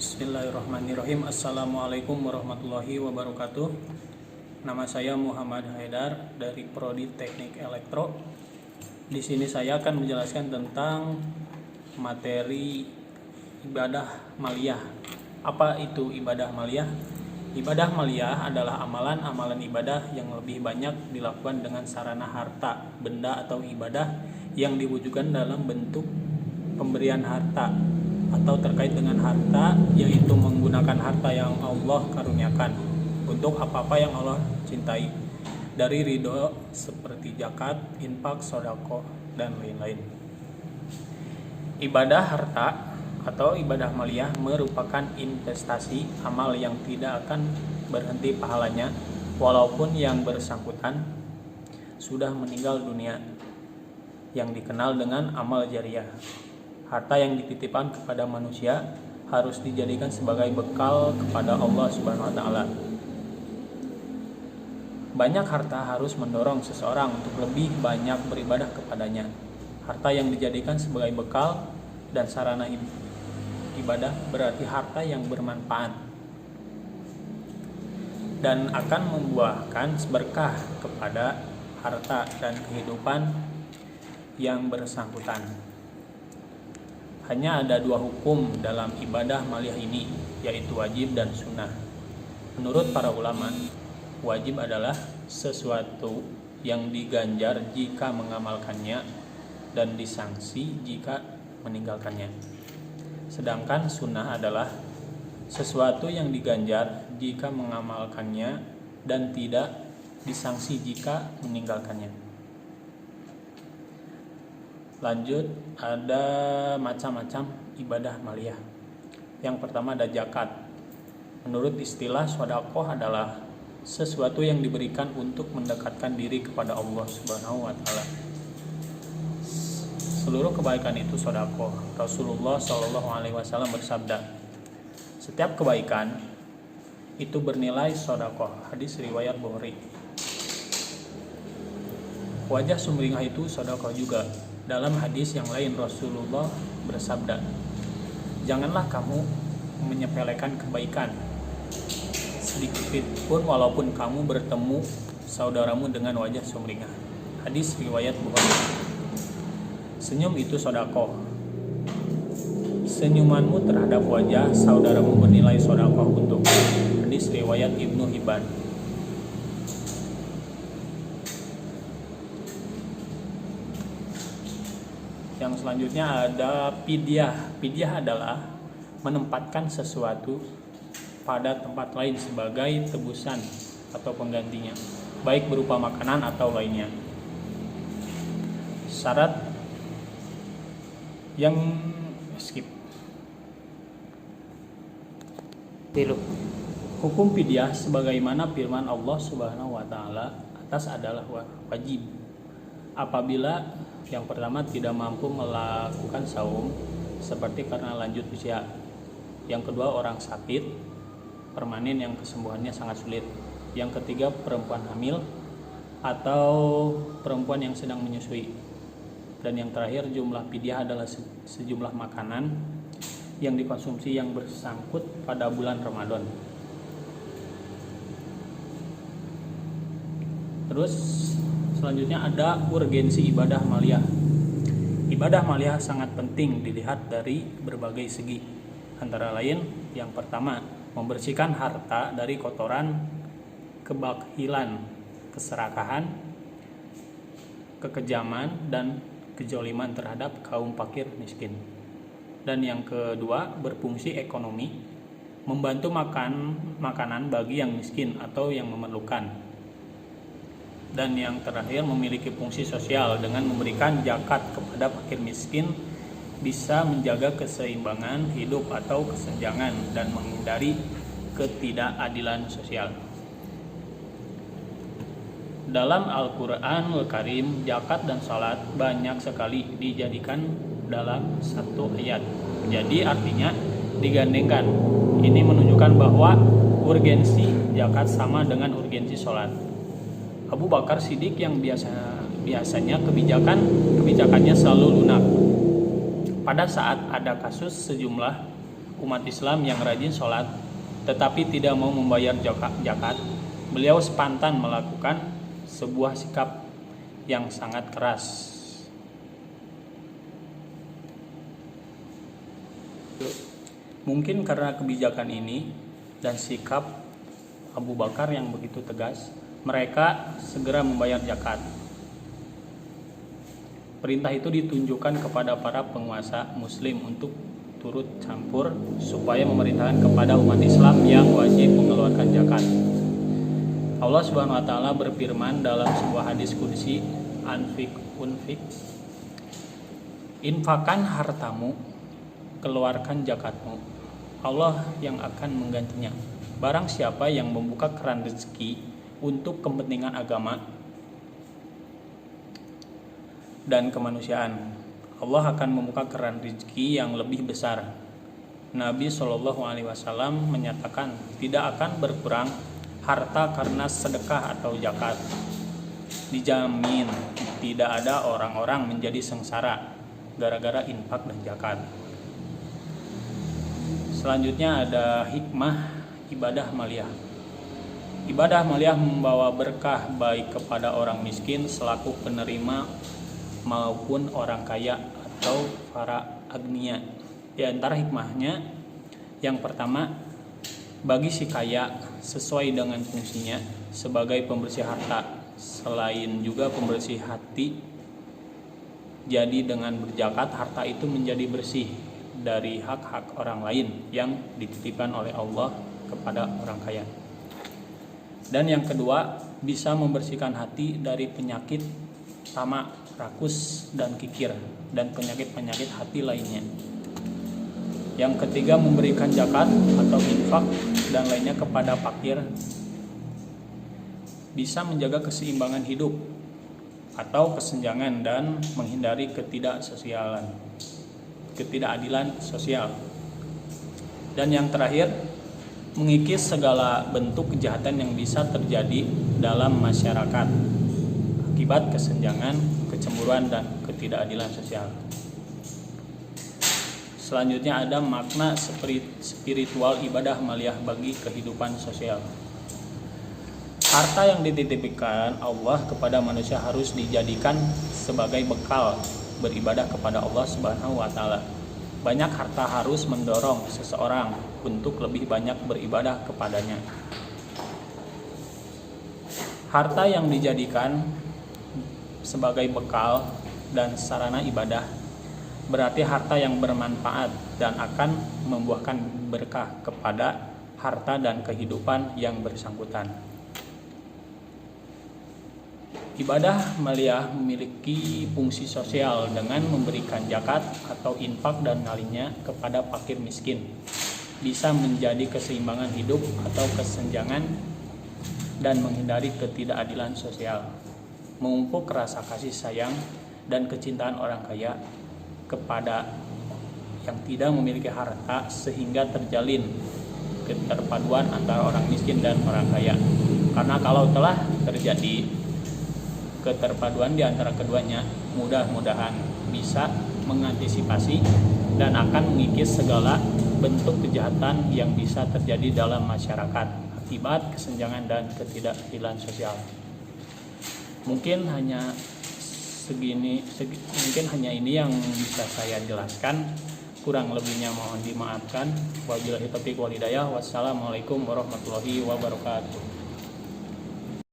Bismillahirrahmanirrahim. Assalamualaikum warahmatullahi wabarakatuh. Nama saya Muhammad Haidar dari Prodi Teknik Elektro. Di sini saya akan menjelaskan tentang materi ibadah maliyah. Apa itu ibadah maliyah? Ibadah maliyah adalah amalan-amalan ibadah yang lebih banyak dilakukan dengan sarana harta, benda atau ibadah yang diwujudkan dalam bentuk pemberian harta atau terkait dengan harta, yaitu menggunakan harta yang Allah karuniakan untuk apa-apa yang Allah cintai dari ridho seperti zakat, infak, sedekah, dan lain-lain. Ibadah harta atau ibadah maliyah merupakan investasi amal yang tidak akan berhenti pahalanya walaupun yang bersangkutan sudah meninggal dunia, yang dikenal dengan amal jariah. Harta yang dititipkan kepada manusia harus dijadikan sebagai bekal kepada Allah Subhanahu wa taala. Banyak harta harus mendorong seseorang untuk lebih banyak beribadah kepadanya. Harta yang dijadikan sebagai bekal dan sarana ibadah berarti harta yang bermanfaat dan akan membuahkan berkah kepada harta dan kehidupan yang bersangkutan. Hanya ada dua hukum dalam ibadah maliyah ini, yaitu wajib dan sunnah. Menurut para ulama, wajib adalah sesuatu yang diganjar jika mengamalkannya dan disanksi jika meninggalkannya. Sedangkan sunnah adalah sesuatu yang diganjar jika mengamalkannya dan tidak disanksi jika meninggalkannya. Lanjut, ada macam-macam ibadah maliyah. Yang pertama ada zakat. Menurut istilah sedekah adalah sesuatu yang diberikan untuk mendekatkan diri kepada Allah Subhanahu wa taala. Seluruh kebaikan itu sedekah. Rasulullah Shallallahu alaihi wasallam bersabda, setiap kebaikan itu bernilai sedekah. Hadis riwayat Bukhari. Wajah sumringah itu sedekah juga. Dalam hadis yang lain Rasulullah bersabda, janganlah kamu menyepelekan kebaikan sedikit pun walaupun kamu bertemu saudaramu dengan wajah sumringah. Hadis riwayat Bukhari. Senyum itu sedekah. Senyumanmu terhadap wajah saudaramu bernilai sedekah untukmu. Hadis riwayat Ibnu Hibban. Yang selanjutnya ada fidyah. Fidyah adalah menempatkan sesuatu pada tempat lain sebagai tebusan atau penggantinya, baik berupa makanan atau lainnya. Syarat yang Hukum fidyah sebagaimana firman Allah Subhanahu wa taala atas adalah wajib. Apabila yang pertama tidak mampu melakukan saum seperti karena lanjut usia. Yang kedua orang sakit permanen yang kesembuhannya sangat sulit. Yang ketiga perempuan hamil atau perempuan yang sedang menyusui. Dan yang terakhir jumlah fidyah adalah sejumlah makanan yang dikonsumsi yang bersangkut pada bulan Ramadan. Terus selanjutnya ada urgensi ibadah maliyah. Ibadah maliyah sangat penting dilihat dari berbagai segi. Antara lain, yang pertama, membersihkan harta dari kotoran, kebakhilan, keserakahan, kekejaman, dan kejoliman terhadap kaum fakir miskin. Dan yang kedua, berfungsi ekonomi, membantu makanan bagi yang miskin atau yang memerlukan. Dan yang terakhir memiliki fungsi sosial dengan memberikan zakat kepada fakir miskin bisa menjaga keseimbangan hidup atau kesenjangan dan menghindari ketidakadilan sosial. Dalam Al-Quranul Karim, zakat dan salat banyak sekali dijadikan dalam satu ayat. Jadi artinya digandengkan. Ini menunjukkan bahwa urgensi zakat sama dengan urgensi salat. Abu Bakar Siddiq yang biasanya kebijakannya selalu lunak. Pada saat ada kasus sejumlah umat Islam yang rajin sholat tetapi tidak mau membayar zakat, beliau spontan melakukan sebuah sikap yang sangat keras. Mungkin karena kebijakan ini dan sikap Abu Bakar yang begitu tegas, mereka segera membayar zakat. Perintah itu ditunjukkan kepada para penguasa muslim untuk turut campur supaya memerintahkan kepada umat Islam yang wajib mengeluarkan zakat. Allah Subhanahu wa taala berfirman dalam sebuah hadis qudsi, unfik, infakkan hartamu, keluarkan zakatmu, Allah yang akan menggantinya. Barang siapa yang membuka keran rezeki untuk kepentingan agama dan kemanusiaan, Allah akan membuka keran rezeki yang lebih besar. Nabi SAW menyatakan tidak akan berkurang harta karena sedekah atau zakat. Dijamin tidak ada orang-orang menjadi sengsara gara-gara infak dan zakat. Selanjutnya ada hikmah ibadah maliyah. Ibadah maliyah membawa berkah baik kepada orang miskin selaku penerima maupun orang kaya atau para agnia. Di antara hikmahnya, yang pertama, bagi si kaya sesuai dengan fungsinya sebagai pembersih harta, selain juga pembersih hati. Jadi dengan berzakat harta itu menjadi bersih dari hak-hak orang lain yang dititipkan oleh Allah kepada orang kaya. Dan yang kedua, bisa membersihkan hati dari penyakit tamak, rakus, dan kikir, dan penyakit-penyakit hati lainnya. Yang ketiga, memberikan zakat atau infak dan lainnya kepada fakir bisa menjaga keseimbangan hidup atau kesenjangan dan menghindari ketidakadilan sosial. Dan yang terakhir, mengikis segala bentuk kejahatan yang bisa terjadi dalam masyarakat akibat kesenjangan, kecemburuan, dan ketidakadilan sosial. Selanjutnya ada makna spiritual ibadah maliyah bagi kehidupan sosial. Harta yang dititipkan Allah kepada manusia harus dijadikan sebagai bekal beribadah kepada Allah Subhanahu wa taala. Banyak harta harus mendorong seseorang untuk lebih banyak beribadah kepadanya. Harta yang dijadikan sebagai bekal dan sarana ibadah berarti harta yang bermanfaat dan akan membuahkan berkah kepada harta dan kehidupan yang bersangkutan. Ibadah maliyah memiliki fungsi sosial dengan memberikan zakat atau infak dan lainnya kepada fakir miskin. Bisa menjadi keseimbangan hidup atau kesenjangan dan menghindari ketidakadilan sosial. Memupuk rasa kasih sayang dan kecintaan orang kaya kepada yang tidak memiliki harta sehingga terjalin keterpaduan antara orang miskin dan orang kaya. Karena kalau telah terjadi keterpaduan di antara keduanya, mudah-mudahan bisa mengantisipasi dan akan mengikis segala bentuk kejahatan yang bisa terjadi dalam masyarakat akibat kesenjangan dan ketidakadilan sosial. Mungkin hanya ini yang bisa saya jelaskan. Kurang lebihnya mohon dimaafkan. Wabillahi taufiq wal hidayah. Wassalamualaikum warahmatullahi wabarakatuh.